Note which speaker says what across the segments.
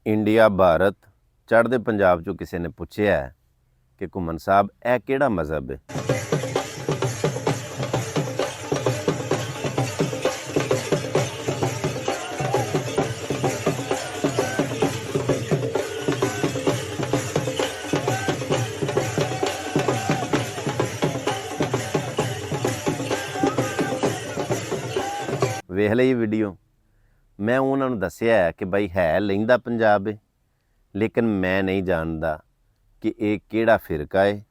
Speaker 1: India Bharat चढ़ते पंजाब चों किसी ने पूछया है कि घुमन साहब यह किहड़ा मज़हब है। वेख ली वीडियो। मैं उन्होंने दसिया है कि बई है लहिंदा पंजाब है, लेकिन मैं नहीं जानता कि ये किहड़ा फिरका है,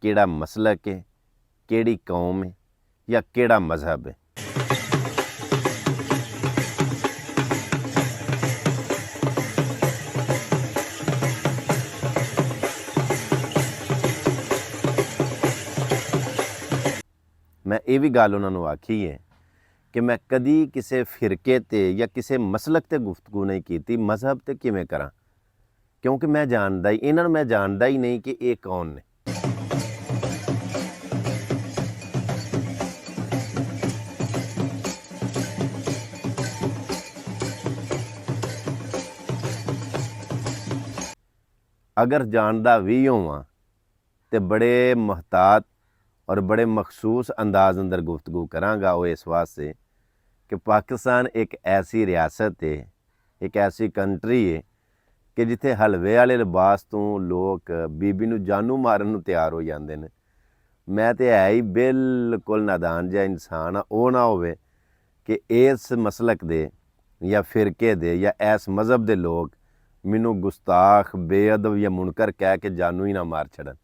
Speaker 1: किहड़ा मसलक है, किहड़ी कौम है या किहड़ा मज़हब है। मैं ये भी गल उन्होंने आखी है कि मैं कदी किसी फिरके ते या किसी मसलक ते गुफ्तगू नहीं की, मज़हब ते किवें करा, क्योंकि मैं जानता ही इन्होंने मैं जानता ही नहीं कि ये कौन ने। अगर जानता भी होवां तो बड़े मुहतात और बड़े मखसूस अंदाज अंदर गुफ्तगू करांगा। वो इस वास्ते कि पाकिस्तान एक ऐसी रियासत है, एक ऐसी कंट्री है कि जिथे हलवे वाले लिबास तो लोग बीबी नूं जानू मारन नूं तैयार हो जाते हैं। मैं तो है ही बिल्कुल नादान जिहा इंसान हाँ, वो ना होवे कि इस मसलक दे या फिरके दे या इस मज़हब दे लोग मैनू गुस्ताख बेअदब या मुनकर कह के जानू ही ना मार छड़न।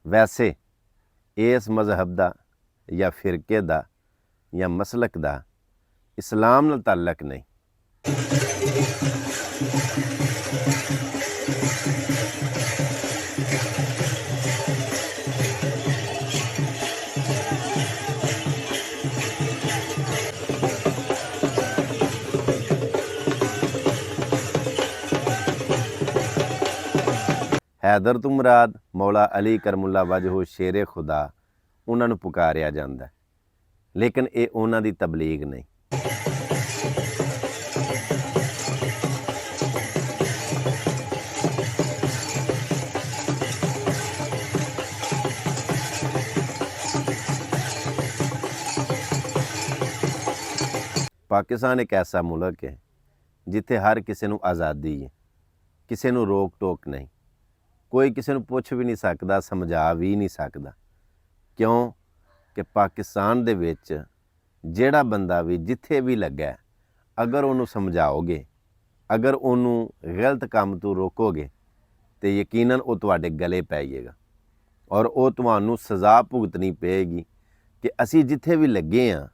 Speaker 1: वैसे इस मज़हब का या फिरके का या मसलक का इस्लाम नाल ताल्लक नहीं। हैदर तो मुराद मौला अली करमुल्ला वजहू शेरे खुदा उन्होंने पुकारिया जाता है, लेकिन ये उन्हों की तबलीग नहीं। पाकिस्तान एक ऐसा मुल्क है जिथे हर किसी को आज़ादी है, किसी को रोक टोक नहीं, कोई किसी को पुछ भी नहीं सकता, समझा भी नहीं सकता। क्यों कि पाकिस्तान दे विच जिहड़ा बंदा भी जिथे भी लगा, अगर उन्होंने समझाओगे, अगर उन्होंने गलत काम तो रोकोगे तो यकीनन वो तुहाडे गले पै जाएगा और वो तुहानू सज़ा भुगतनी पेगी कि असी जिथे भी लगे हाँ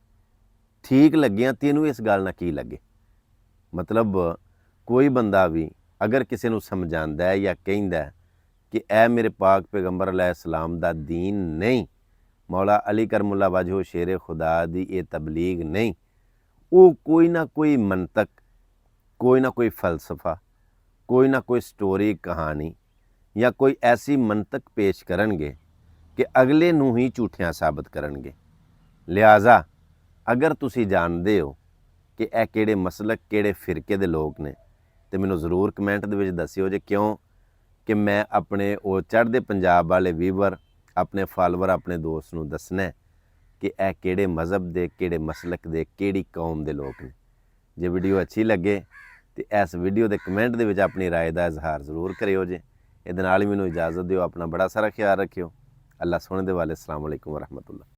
Speaker 1: ठीक लगे हाँ, तेनू इस गल ना की लगे। मतलब कोई बंदा भी अगर किसी को समझाता है या कहता है कि ए मेरे पाक पैगंबर अलैहिस्सलाम दा दीन नहीं, मौला अली करमुल्ला वजहू शेरे खुदा दी ये तबलीग नहीं, वो कोई ना कोई मंतक, कोई ना कोई फ़लसफ़ा, कोई ना कोई स्टोरी कहानी या कोई ऐसी मंतक पेश करनगे कि अगले नूं ही झूठियां साबित करनगे। लिहाजा अगर तुसी जानते हो कि यह किहड़े मसलक किहड़े फिरके दे लोग ने तो मैनूं ज़रूर कमेंट दे विच दस्सिओ जे, क्यों कि मैं अपने वो चढ़ते पंजाब वाले व्यूवर, अपने फॉलोवर, अपने दोस्त नूं दसना है कि यह किहड़े मज़हब दे, किहड़े मसलक दे, किहड़ी कौम दे लोग ने। जे वीडियो अच्छी लगे तो इस वीडियो के कमेंट दे विच अपनी राय का इजहार जरूर करियो जे। इहदे नाल ही मैनूं इजाज़त दिओ। अपना बड़ा सारा ख्याल रखियो। अल्लाह सोहणे दे वाले। अस्सलाम वालेकुम वरहमतुल्लाह।